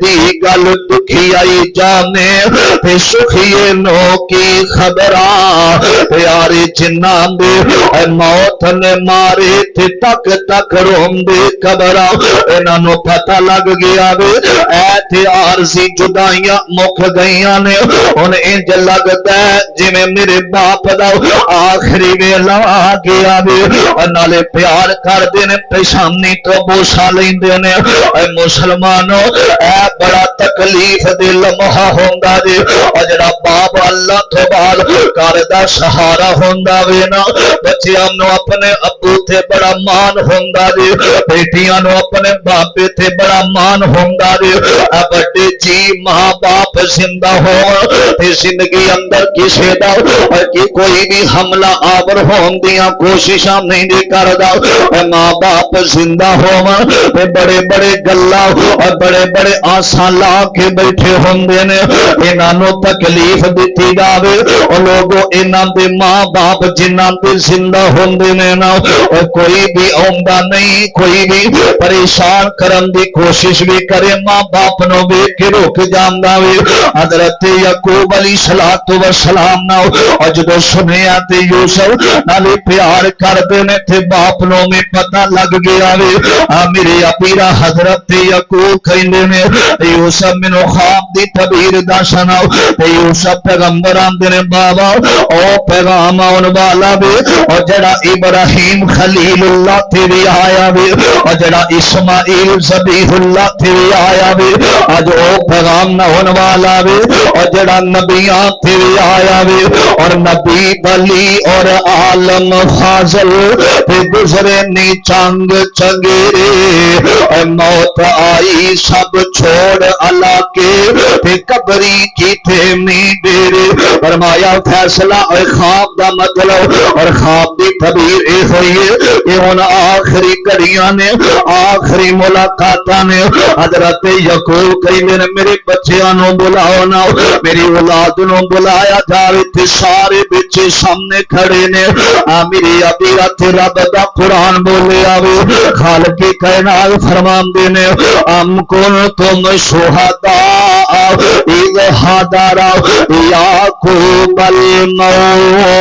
دی گل دکھی آئی جانے تے سکھیے نو کی خبراں یاری جناں دے موت نے مارے تے تک تک روندے قبراں انہاں نو پتہ لگ گیا وے ایتھے عارضی جدائیاں مک گئیاں نے ہن انج لگدا ہے جویں میرے باپ دا آخری ویلا آ گیا وے نالے پیار کردے نے پیشانی تو بوسا لیندے نے اے مسلمانوں اے بڑا تکلیف دے لمحہ ہوندا جے جڑا باپ اللہ تو بعد گھر دا سہارا ہوندا وے نا بچیاں نو اپنے ابو تے بڑا مان ہوندا جے بیٹیاں نو اپنے باپے تے بڑا مان ہوندا جے بڑے جی ماں باپ زندہ ہو تے زندگی اندر کسے دا کہ کوئی بھی حملہ آور ہون دیاں کوششاں نہیں دے کردا ماں باپ زندہ ہون تے بڑے بڑے گلا اور بڑے بڑے آساں لا کے بیٹھے ہوندے نے انہاں نو تکلیف دتی جاوے او لوگو انہاں دے ماں باپ جنہاں دے زندہ ہوندے نے نا کوئی بھی اوندا نہیں کوئی بھی پریشان کرن دی کوشش بھی کرے ماں باپ نو ویکھ کے رک جاندا وے حضرت یعقوب علیہ الصلوۃ والسلام نو جدوں سنیا تے یوسف نالے پیار کردے نے تے باپ نو میں پتہ لگ گیا وے میرے اپیرا حضرت یعقوب کہندے نے یوسف مینوں خواب دی تعبیر دا سناؤ تے یوسف پیغمبر آندے نے بابا او پیغام آن والا وے اور جڑا ابراہیم خلیل اللہ تے بھی آیا وے اور جڑا اسماعیل ذبیح اللہ تے بھی آیا وے اج او پیغام نہ ہون والا وے اور جڑا نبیاں تے بھی آیا وے اور نبی بلی اور عالم فاضل تے گزرے نی چنگ چنگیرے موت آئی سب چھوڑ اللہ کے تے قبری کی تھے می ڈیرے فرمایا فیصلہ اور خواب دا مطلب اور خواب دی تعبیر اے ہوئی ہے کہ ان آخری گھڑیاں نے آخری ملاقاتاں نے حضرت یعقوب کہندے نے میرے بچیاں نو بلاؤ نا میری اولاد نو بلایا جاوے تے سارے بچے سامنے کھڑے نے میری ابی رات رب دا قرآن بولے آوے خالق کائنات فرماندے نے ام کنتم شہداء اذ حضر یعقوب الموت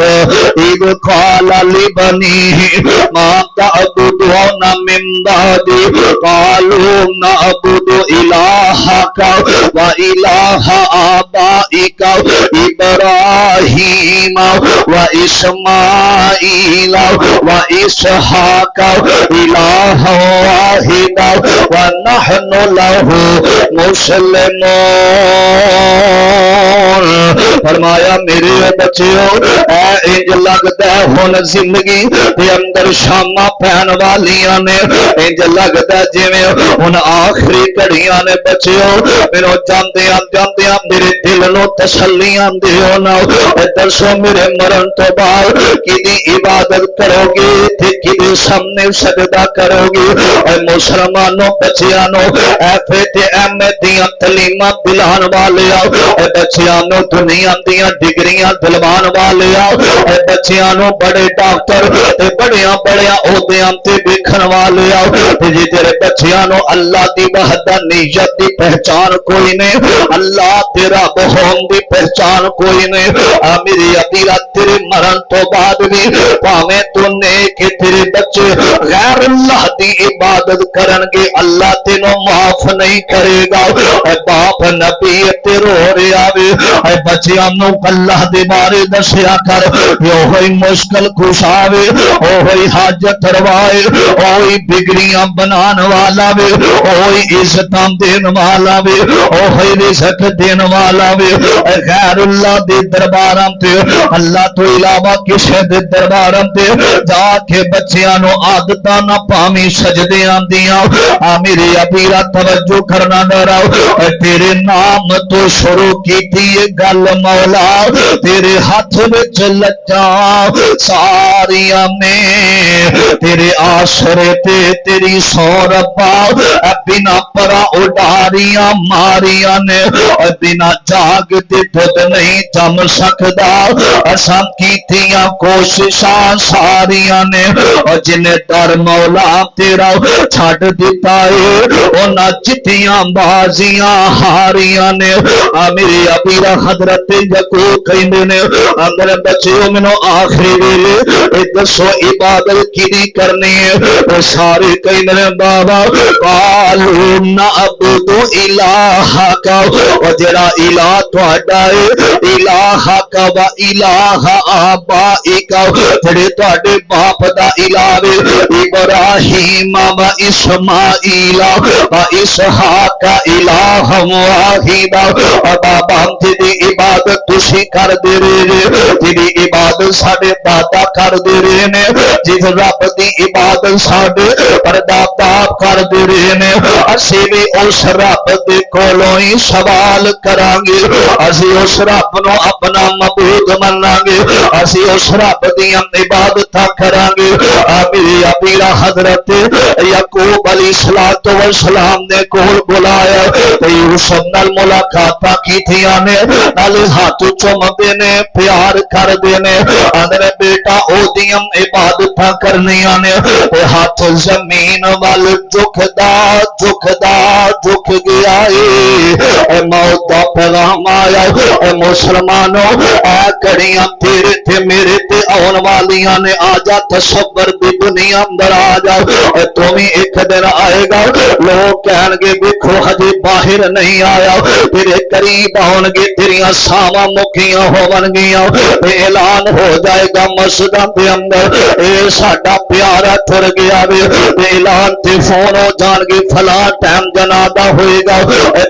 اذ قال لبنیہ ما تعبدون من بعدی قالوا نعبد الہک و الہ آبائک ابراہیم و اسماعیل و اسحاق الہ واحد و نحن له مسلمون فرمایا میرے بچیو انج لگتا ہے ہن زندگی دے اندر شاماں پہن والیاں نے انج لگتا ہے جویں ہن آخری گھڑیاں نے بچیو مینوں جاندیاں جاندیاں میرے دل نو تسلیاں دیو نا دسو میرے مرن تو بعد کدی عبادت کرو گے تے کدی سامنے سجدہ کرو گے اے مسلمانوں بچیاں نو ایفت احمد دیاں تعلیماں دلان والے آؤ اے بچیاں نو دنیا دیاں ڈگریاں دلوان والے آؤ اے بچیاں نو بڑے ڈاکٹر تے بڑیاں بڑیاں عہدیاں تے ویکھن والے آؤ تے جی تیرے بچیاں نو اللہ دی وحدانیت دی پہچان کوئی نہیں اللہ تیرا بہون دی پہچان کوئی نہیں میری ابیرا تیرے مرن تو بعد بھی پاویں تو نیک تیرے بچے غیر اللہ دی عبادت کرن گے اللہ تینوں معاف نہیں کرے گا اے باپ نبی تے رو رہا وے اے بچیاں نو اللہ دے بارے دسیا کر او ہوئی مشکل کشا وے او ہوئی حاجت روائے او ہوئی بگڑیاں بنان والا وے او ہوئی عزتاں دین والا وے او ہوئی رزق دین والا وے اے غیر اللہ دے درباراں تے اللہ تو علاوہ کسے دے درباراں تے جا کے بچیاں نو عادتاں نہ پاویں سجدیاں دیاں میری ابیرا توجہ کرنا نہ رہو तेरे नाम तो शुरू की गल मौला, तेरे हाथ विच लज्जा सारिया ने तेरे आसरे ते तेरी सौ रब्बा, बिना परा उडारियां मारिया ने, बिना जाग दे दुध नहीं जम सकदा। असां कीतियां कोशिशां सारिया ने, जिन्हें डर मौला तेरा छड़ दिता है, उन्हां जितियां बाजियां हारिया ने। मेरे अबीरा हजरत यकूब कहंदे ने, अंदर बच्चों मैनू आखिरी वेले दसो इबादत किहदी करनी है? सारे कहंदे ने बाबा कालू नअबुदु इलाहका, और जेड़ा इलाह तुहाडा है, इलाहका व इलाह आबाइका, जेड़े तुहाडे बाप दा इलाह है, इब्राहीम व इस्माईला व इसहाक इलाह वाहिदा। बाबा तेरी इबादत तुसी कर दे रहे, तेरी इबादत साडे दादा कर दे रहे ने, जिस रब दी इबादत साडे परदादा कर दे रहे ने, असी भी उस रब दे कोलों ही सवाल करांगे, असी उस रब नूं अपना मबूद मनांगे, असी उस रब दी इबादत करांगे। मेरे अबीरा हजरत यकूब अलैहिस्सलातु वस्सलाम ने कोल बुलाया, यूसुफ नाल मुलाकातां कीतियां ने, नाल हाथ चुमदे ने, प्यार करदे ने, आंदे बेटा ओदियां इबादतां करनियां ने। हाथ जमीन वाल झुकदा झुकदा झुक गया है, मौत दा पैगाम आया। मुसलमानों ऐ घड़ियां तेरे ते मेरे ते आउण वालियां ने, आजा तसव्वुर दी दुनिया अंदर आ जाओ, तू भी एक दिन आएगा, लोग कहणगे देखो हजे बाहर नहीं आया, तेरे करीब आउणगे, तेरियां सावां मुखियां होवणगियां, ऐलान हो जाएगा मस्जिदां दे अंदर, ए साडा प्यारा तुर गया वे, ऐलान ते फोन हो जाणगे, फला टाइम जनाजा होएगा,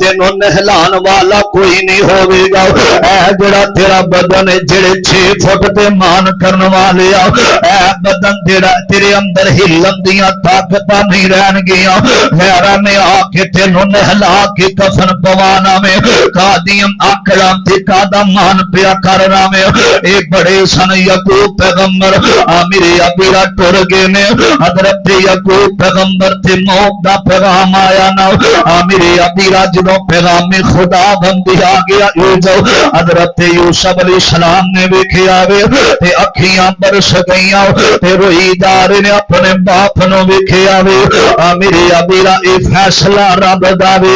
तेनों नहलान वाला कोई नहीं होवेगा। ऐ जेड़ा तेरा बदन है, जेड़े 6 फुट ते मान करन वाले आ, ऐ बदन जेड़ा तेरे अंदर हिलन दियां ताकतां नहीं रहणगियां, गैरां ने आके तेनों नहला के कफन पवाना में, कादियां आकड़ां ते कादा मान पिया करना में। ए बड़े सन यकूब पैगंबर, मेरे अबीरा टुर गए ने, हजरत यकूब पैगंबर ते मौत दा पैगाम आया ना, मेरे अबीरा जदों पैगामे खुदा बंदी आ गया, हजरत यूसुफ अलैहिस्सलाम ने वेखिया वे ते अखियां बरस गईयां, ते रोई जा रहे ने, अपने बाप नूं वेखिया वे। मेरे अबीरा ए फैसला रब दा वे,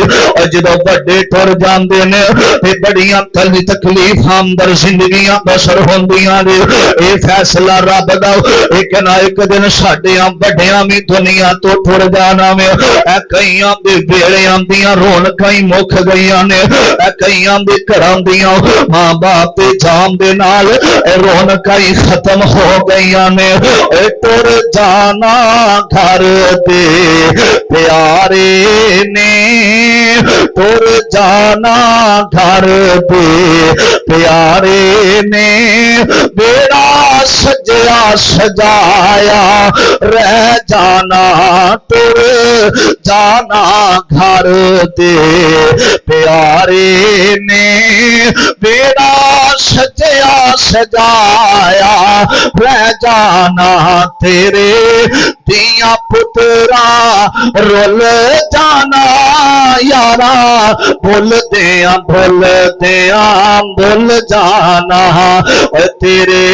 जदों बड़े टुर जांदे ने ते बड़ियां तकलीफां अंदर जिंदगियां बसर होंदियां ने, ए फैसला रब दा, एक ना एक दिन साडियां बड़ियां भी दुनिया तो टुर जाना वे। कईयां दे वेलियां दियां रौनकां ही मुक गईयां ने, कईयां दे घरां दियां मां बाप दे जाम दे नाल रौनकां ही खत्म हो गईयां ने। टुर जाना घर दे प्यारे ने, टुर जाना घर दे प्यारे ने, बेड़ा सजया सजाया रह जाना, टुर जाना घर दे प्यारे ने, बेड़ा सजया सजाया रह जाना, तेरे दिया पुत्रा रुल जाना यारा, भुल दिया भुल जाना, तेरे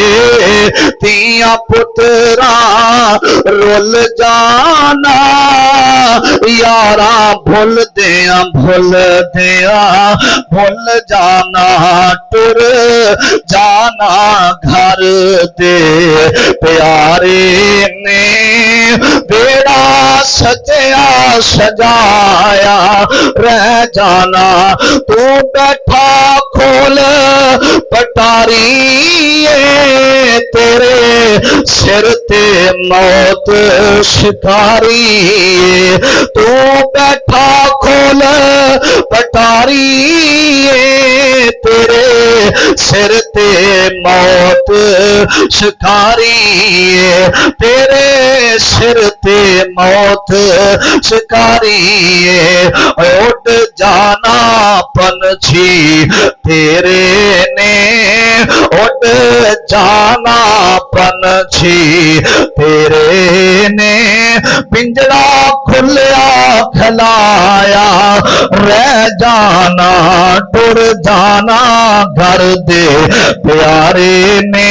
दिया पुत्रा रुल जाना यारा, भुल दिया भुल जाना, टुर जाना घर दे प्यारे ने, बेड़ा सजया सजाया रह जाना, तू बैठा खोल पटारी, तेरे सिर ते मौत शिकारी, तू बैठा खोल पटारी, तेरे सिर ते मौत शिकारी, तेरे सिर ते मौत शिकारी, उठ जाना پنچھی تیرے نے اڑ جانا پنچھی تیرے نے پنجرا کھلیا کھلایا رہ جانا ٹر جانا گھر دے پیارے نے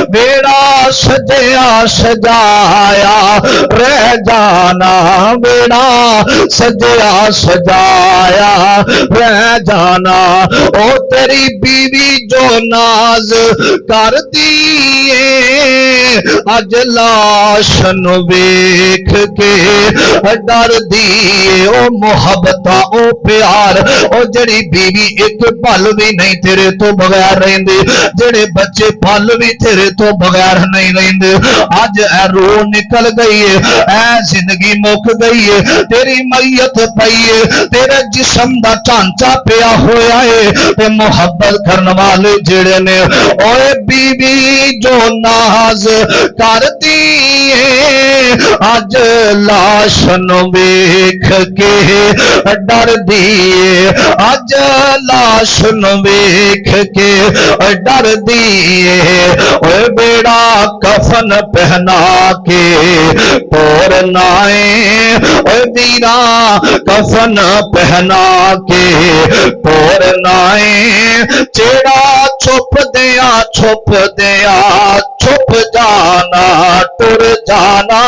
بیڑا سجیا سجایا رہ جانا بیڑا سجیا سجایا رہ جانا او تیری بیوی جو ناز کر دیئے اج لاش نو ویکھ کے ڈر دیئے او محبتہ او پیار او جڑی بیوی ایک پل بھی نہیں تیرے تو بغیر رہندے جڑے بچے پل بھی تیرے تو بغیر نہیں رہندے اج اے روح نکل گئی ہے اے زندگی مک گئی ہے تیری میت پئی ہے تیرے جسم دا چانچا پیا ہویا ہے تے محبت کرن والے جڑے نے اوے بیوی جو ناز کرتی ہے اج لاش نو ویکھ کے ڈر دیئے اج لاش نو ویکھ کے ڈر دیئے اوے بیڑا کفن پہنا کے توڑنا ہے اوے بیڑا کفن پہنا کے توڑنا ہے چیڑا چھپ دیا چھپ جانا ٹر جانا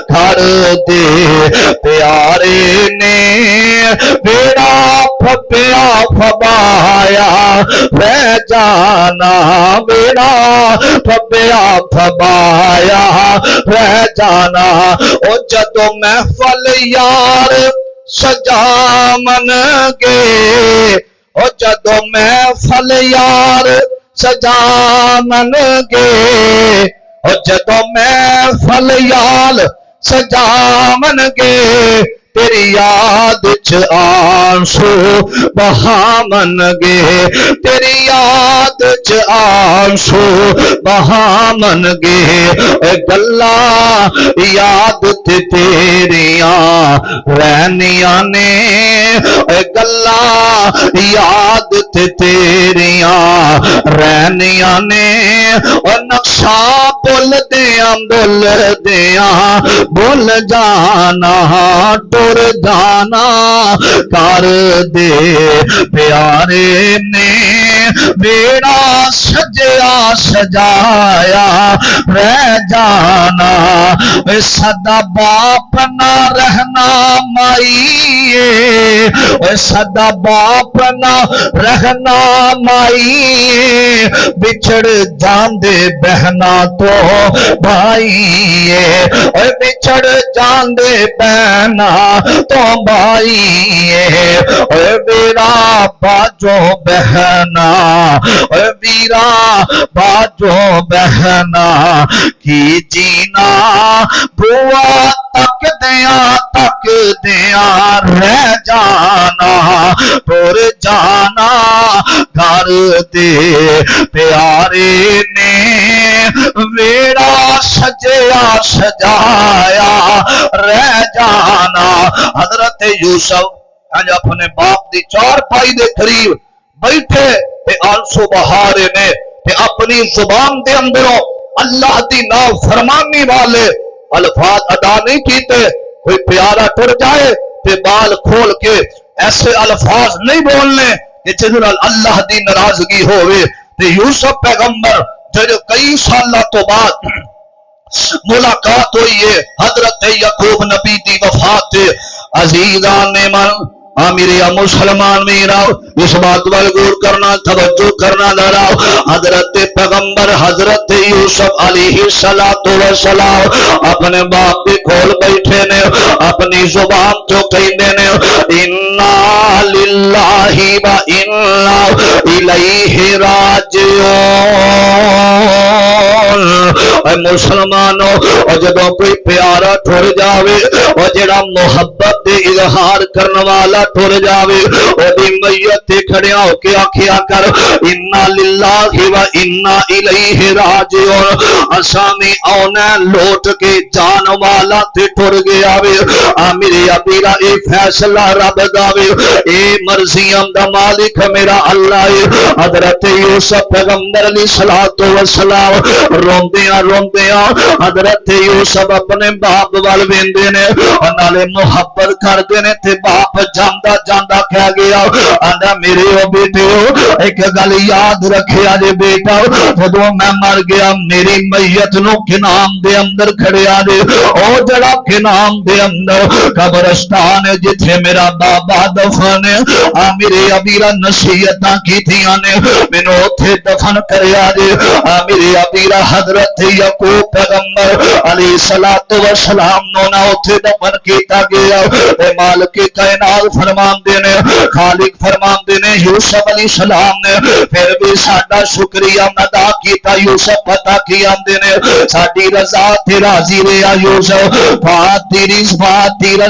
گھر دے پیارے نے بیڑا پھپیا پھبایا رہ جانا بیڑا پھپیا پھبایا رہ جانا او جدو محفل یار سجا من گے او جدو محفل یار سجا من گے او جدو محفل یار سجا من گے تیری یاد چ آنسو بہا من گے تیری یاد چ آنسو بہا من گے گلا یاد تے تیریاں رہنیاں نے گلا یاد تے تیریاں رہنیاں نے اور نقشہ بول دیاں بول جانا ٹر جانا کر دے پیارے نے بیڑا سجیا سجایا رہ جانا سدا باپ نہ رہنا مائی سدا باپ نہ رہنا مائی بچھڑ جاندے بہنا تو بھائی بچھڑ جاندے بہنا تو بھائی ویرا باجو بہنا ویرا باجو بہنا کی جینا بوا تک دیا رہ جانا پور جانا گھر دے پیارے نے ویڑا سجیا سجایا رہ جانا حضرت یوسف آج اپنے باپ دی چار پائی دے قریب بیٹھے تے آنسو بہارے نے تے اپنی زبان دے اندروں اللہ دی نافرمانی والے الفاظ ادا نہیں کیتے کوئی پیارا ٹر جائے تے بال کھول کے ایسے الفاظ نہیں بولنے کہ جن اللہ دی ناراضگی ہوئے تے یوسف پیغمبر جو کئی سالہ تو بعد ملاقات ہوئی ہے حضرت یعقوب نبی دی وفات عزیزان من میرا مسلمان میرا اس بات پر غور کرنا توجہ کرنا ذرا حضرت پیغمبر حضرت یوسف علیہ السلام اپنے باپ کے کھول بیٹھے نے اپنی زبان تو کہنے نے انا للہ و انا الیہ راجعون اے مسلمانوں اور جدوں کوئی پیارا ٹر جاوے اور جڑا محبت دے اظہار کرنے والا ٹر جاوے اور मेरी मैयत ते खड़े होके आखिया कर इन्ना लिल्लाहि व इन्ना इलैहि राजिऊन, असां भी औना लौट के जान वाला ते टुर गया वे। मेरे अबीरा ए फैसला रब दा वे, ए मर्जियां दा मालिक मेरा अल्लाह है। हजरत यूसुफ पैगंबर अलैहिस्सलातु वस्सलाम रोंदियां रोंदियां हजरत यूसुफ अपने बाप वाल वेंदे ने, नाले मुहब्बत करदे ने ते बाप जांदा जांदा कह गया आंदा मेरे ओ बेटियो एक गल याद रखिया जे बेटा, जदों मैं मर गया मेरी मैयत नूं किनाम दे अंदर खड़िया दे, ओ जड़ा किनाम दे अंदर कब्रिस्तान है जिथे मेरा बाबा दफन है, मेरे अबीरा नसीहतां कीतियां ने मैनू उथे दफन करया जे। मेरे अबीरा हजरत यकूब पैगंबर अलैहिस्सलातु वस्सलाम नूं ना उथे दफन कीता गया। ते मालिक कायनात फरमांदे ने, खालिक फरमांदे ने यूसुफ अलैहिस्सलाम ने फिर भी साडा शुक्रिया अदा कीता। यूसुफ पता की आंदे ने साडी रजा ते राजी रहा यूसुफ, फातिर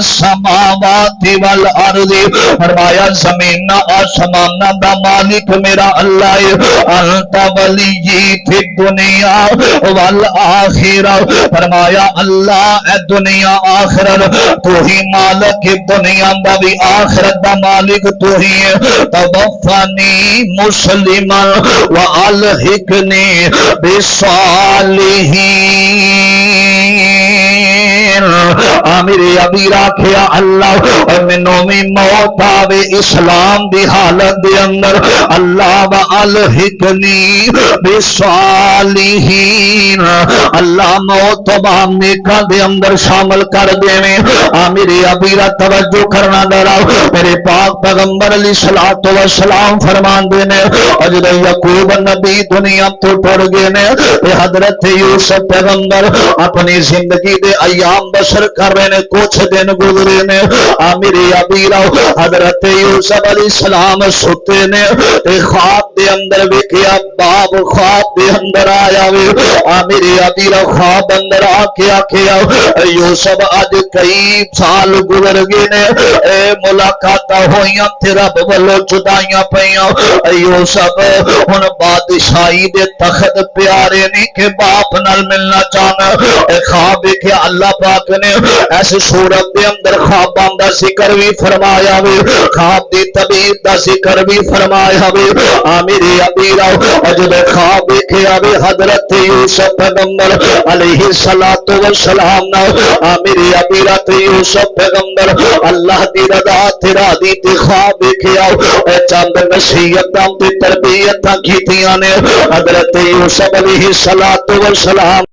समावाति वल अर्ज़, फरमाया जमीन आसमान दा मालिक मेरा अल्लाह है। अंत वली फि दुनिया वल आखिरा, फरमाया अल्लाह ए दुनिया आखिरत तू ही मालिक, दुनिया दा भी आखिरत दा मालिक तू ही है। तवफ़नी मुस्लिमन व अलहिकनी बिस्सालिहीन। मेरे अबीरा आखिया अल्लाह मैनू भी मौत आवे इस्लाम दी हालत दे अंदर, अल्लाह व अलहिकनी बिस्सालिहीन, अल्लाह मौत बाद नेकां दे अंदर शामिल कर देवे। मेरे अबीरा तवज्जो करना जरा, मेरे पाक पैगंबर अलैहिस्सलातु वस्सलाम फरमांदे ने जदों यकूब नबी दुनिया तो टुर गए ने, हजरत यूसुफ पैगंबर अपनी जिंदगी दे अयाम बसर कर रहे ने, कुछ दिन गुजरे ने। मेरे अबीरा हजरत यूसुफ अलैहिस्सलाम सुते ने ते ख्वाब दे अंदर वेखिया बाप ख्वाब दे अंदर आया वे। मेरे अबीरा ख्वाब अंदर आके आखिया यूसुफ अज कई साल गुजर गए ने, मुलाकात होइयां ते रब वालों जुदाइयां पईयां, यूसुफ हुण बादशाही दे तख्त प्यारे नहीं के बाप नाल मिलना चाहना। ख्वाब वेखिया अल्लाह पाक ने ऐसे सूरत दे अंदर ख्वाबां दा जिक्र भी फरमाया वे, ख्वाब दी तबीर दा जिक्र भी फरमाया वे। मेरे अबीरा जदों ख्वाब वेखिया वे हजरत यूसुफ पैगंबर अलैहिस्सलातु वस्सलाम नाल, मेरे अबीरा ते यूसुफ पैगंबर अल्लाह दी रज़ा ते राज़ी ते ख्वाब वेखिया चंद नसीहतां ते तरबियतां कीतियां ने। हजरत यूसुफ अलैहिस्सलातु वस्सलाम